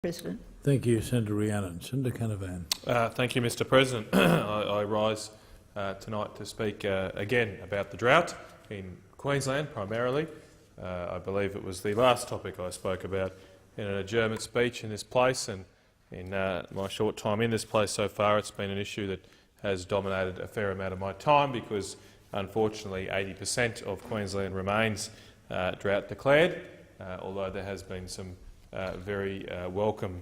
President. Thank you, Senator Rhiannon. Senator Canavan. Thank you, Mr President. I rise tonight to speak again about the drought in Queensland primarily. I believe it was the last topic I spoke about in an adjournment speech in this place, and in my short time in this place so far it's been an issue that has dominated a fair amount of my time because unfortunately 80% of Queensland remains drought declared, although there has been some very welcome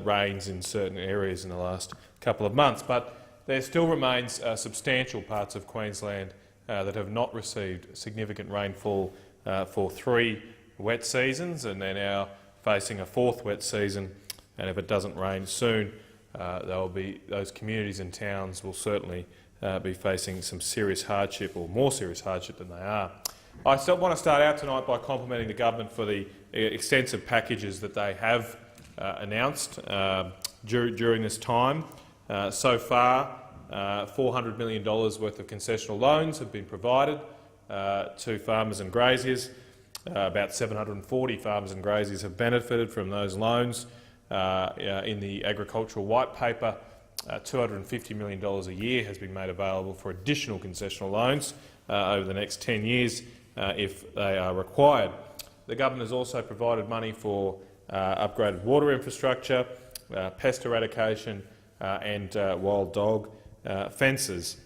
rains in certain areas in the last couple of months. But there still remains substantial parts of Queensland that have not received significant rainfall for 3 wet seasons, and they're now facing a 4th wet season. And if it doesn't rain soon, those communities and towns will certainly be facing some serious hardship, or more serious hardship than they are. I still want to start out tonight by complimenting the government for the extensive packages that they have announced during this time. So far, $400 million worth of concessional loans have been provided to farmers and graziers. About 740 farmers and graziers have benefited from those loans. In the agricultural white paper, $250 million a year has been made available for additional concessional loans over the next 10 years if they are required. The government has also provided money for upgraded water infrastructure, pest eradication and wild dog fences.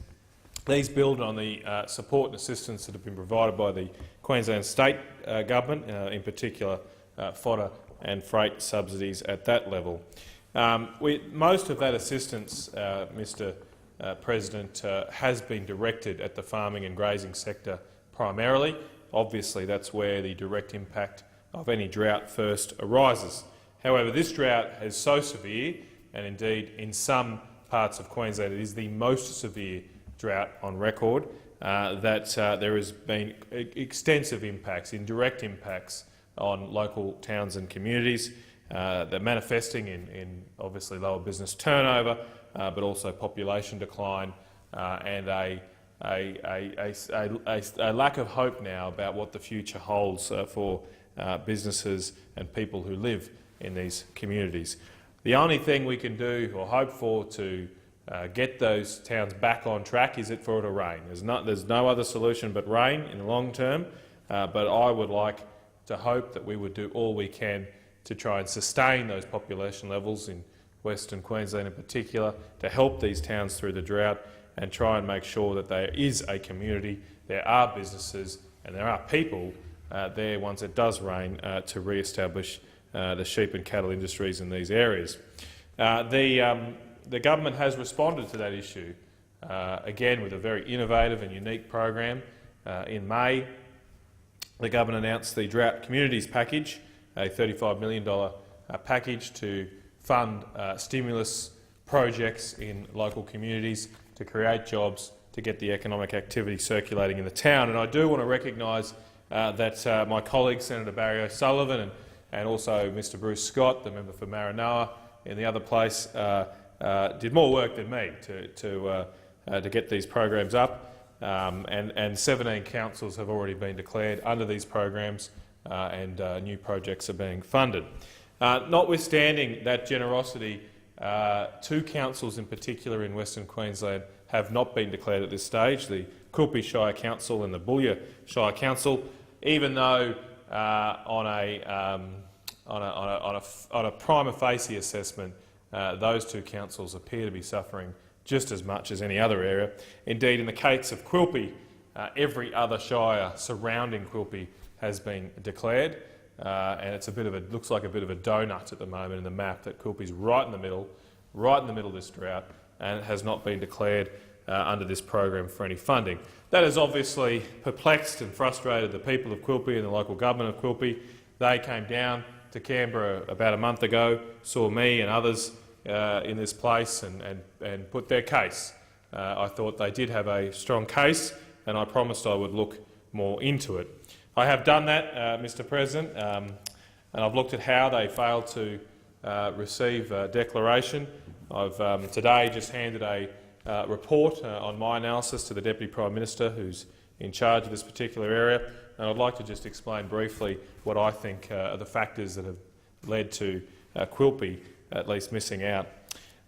These build on the support and assistance that have been provided by the Queensland State Government, in particular fodder and freight subsidies at that level. Most of that assistance, Mr President, has been directed at the farming and grazing sector primarily. Obviously, that's where the direct impact of any drought first arises. However, this drought is so severe, and indeed in some parts of Queensland it is the most severe drought on record, that there has been extensive impacts, indirect impacts on local towns and communities. They're manifesting in obviously lower business turnover, but also population decline and a lack of hope now about what the future holds for businesses and people who live in these communities. The only thing we can do or hope for to get those towns back on track is for it to rain. There's no other solution but rain in the long term, but I would like to hope that we would do all we can to try and sustain those population levels in Western Queensland in particular, to help these towns through the drought and try and make sure that there is a community, there are businesses and there are people there once it does rain to re-establish the sheep and cattle industries in these areas. The government has responded to that issue, again with a very innovative and unique program. In May, the government announced the Drought Communities Package, a $35 million package to fund stimulus projects in local communities to create jobs, to get the economic activity circulating in the town. And I do want to recognise that my colleague Senator Barry O'Sullivan and also Mr Bruce Scott, the member for Maranoa in the other place, did more work than me to get these programs up. And 17 councils have already been declared under these programs, and new projects are being funded. Notwithstanding that generosity, 2 councils in particular in Western Queensland have not been declared at this stage, the Quilpie Shire Council and the Boulia Shire Council, even though on a prima facie assessment those 2 councils appear to be suffering just as much as any other area. Indeed, in the case of Quilpie, every other shire surrounding Quilpie has been declared, and it's looks like a bit of a donut at the moment in the map, that Quilpie's right in the middle of this drought, and it has not been declared under this program for any funding. That has obviously perplexed and frustrated the people of Quilpie and the local government of Quilpie. They came down to Canberra about a month ago, saw me and others in this place and put their case. I thought they did have a strong case, and I promised I would look more into it. I have done that, Mr President, and I've looked at how they failed to receive a declaration. I've today just handed a report on my analysis to the Deputy Prime Minister, who's in charge of this particular area, and I'd like to just explain briefly what I think are the factors that have led to Quilpie at least missing out.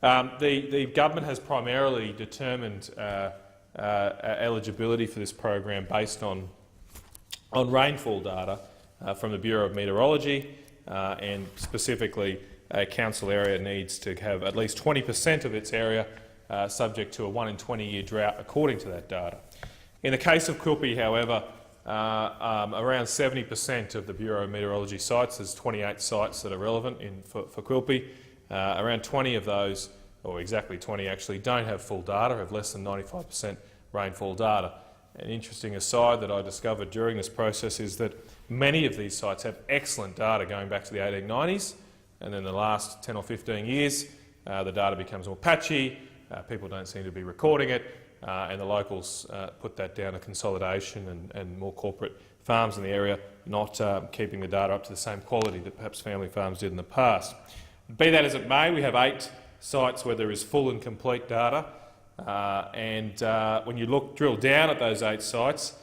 The government has primarily determined eligibility for this program based on rainfall data from the Bureau of Meteorology, and specifically a council area needs to have at least 20% of its area subject to a 1 in 20-year drought according to that data. In the case of Quilpie, however, around 70% of the Bureau of Meteorology sites, there's 28 sites that are relevant for Quilpie, around 20 of those, or exactly 20 actually, don't have full data, have less than 95% rainfall data. An interesting aside that I discovered during this process is that many of these sites have excellent data going back to the 1890s, and then the last 10 or 15 years the data becomes more patchy, people don't seem to be recording it, and the locals put that down to consolidation and more corporate farms in the area not keeping the data up to the same quality that perhaps family farms did in the past. Be that as it may, we have 8 sites where there is full and complete data, and when you drill down at those 8 sites,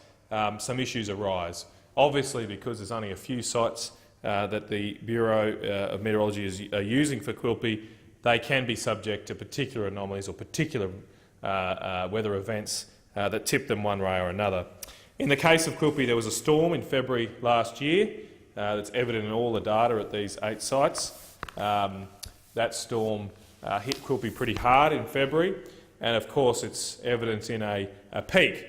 some issues arise. Obviously, because there's only a few sites that the Bureau of Meteorology are using for Quilpie, they can be subject to particular anomalies or particular weather events that tip them one way or another. In the case of Quilpie, there was a storm in February last year that's evident in all the data at these 8 sites. That storm hit Quilpie pretty hard in February, and of course it's evident in a peak.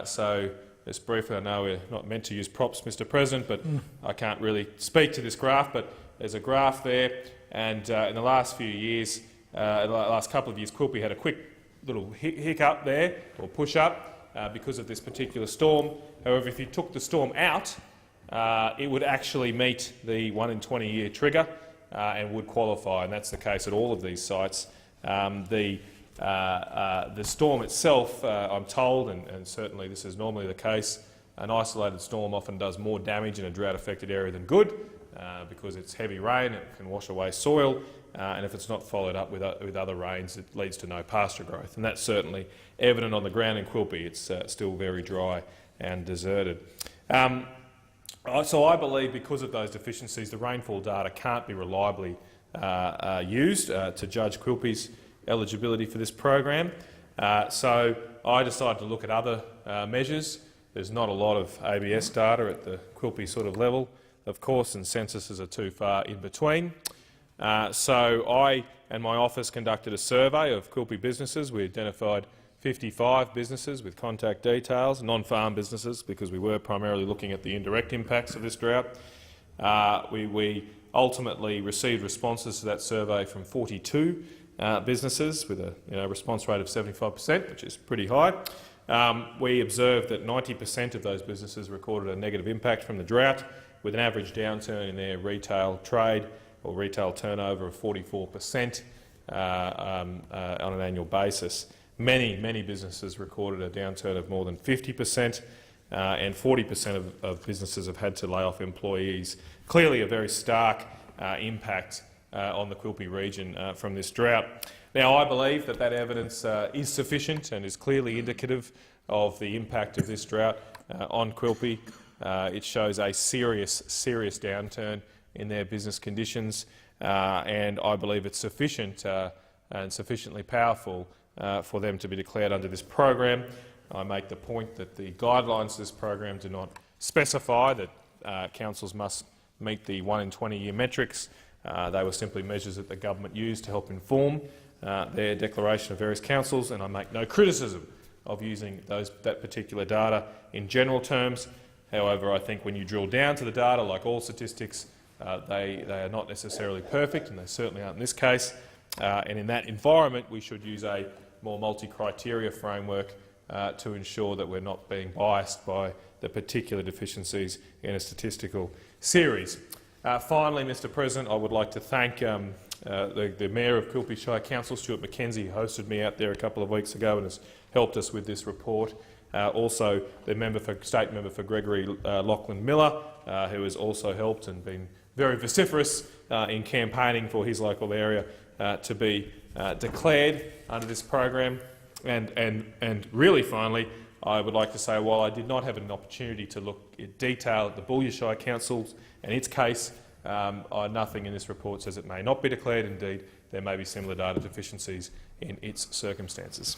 So just briefly, I know we're not meant to use props, Mr President, but I can't really speak to this graph, but there's a graph there, and in the last few years, in the last couple of years, Quilpie had a quick little hiccup there, or push up, because of this particular storm. However, if you took the storm out, it would actually meet the 1 in 20-year trigger and would qualify, and that's the case at all of these sites. The storm itself, I'm told, and certainly this is normally the case, an isolated storm often does more damage in a drought-affected area than good, because it's heavy rain, it can wash away soil, and if it's not followed up with other rains, it leads to no pasture growth. And that's certainly evident on the ground in Quilpie. It's still very dry and deserted. So I believe because of those deficiencies, the rainfall data can't be reliably used to judge Quilpie's eligibility for this program. So I decided to look at other measures. There's not a lot of ABS data at the Quilpie sort of level, of course, and censuses are too far in between. So I and my office conducted a survey of Quilpie businesses. We identified 55 businesses with contact details, non-farm businesses, because we were primarily looking at the indirect impacts of this drought. We ultimately received responses to that survey from 42 businesses with a response rate of 75%, which is pretty high. We observed that 90% of those businesses recorded a negative impact from the drought, with an average downturn in their retail trade or retail turnover of 44% on an annual basis. Many businesses recorded a downturn of more than 50%, and 40% of businesses have had to lay off employees. Clearly a very stark impact on the Quilpie region from this drought. Now, I believe that evidence is sufficient and is clearly indicative of the impact of this drought on Quilpie. It shows a serious downturn in their business conditions, and I believe it's sufficient and sufficiently powerful for them to be declared under this program. I make the point that the guidelines of this program do not specify that councils must meet the 1 in 20-year metrics. They were simply measures that the government used to help inform their declaration of various councils, and I make no criticism of using that particular data in general terms. However, I think when you drill down to the data, like all statistics, they are not necessarily perfect, and they certainly aren't in this case. And in that environment, we should use a more multi-criteria framework to ensure that we're not being biased by the particular deficiencies in a statistical series. Finally, Mr President, I would like to thank the Mayor of Quilpie Shire Council, Stuart McKenzie, who hosted me out there a couple of weeks ago and has helped us with this report. Also, the State Member for Gregory Lachlan Miller, who has also helped and been very vociferous in campaigning for his local area to be declared under this program. And really, finally, I would like to say, while I did not have an opportunity to look in detail at the Boulia Shire Council and its case, Nothing in this report says it may not be declared. Indeed, there may be similar data deficiencies in its circumstances.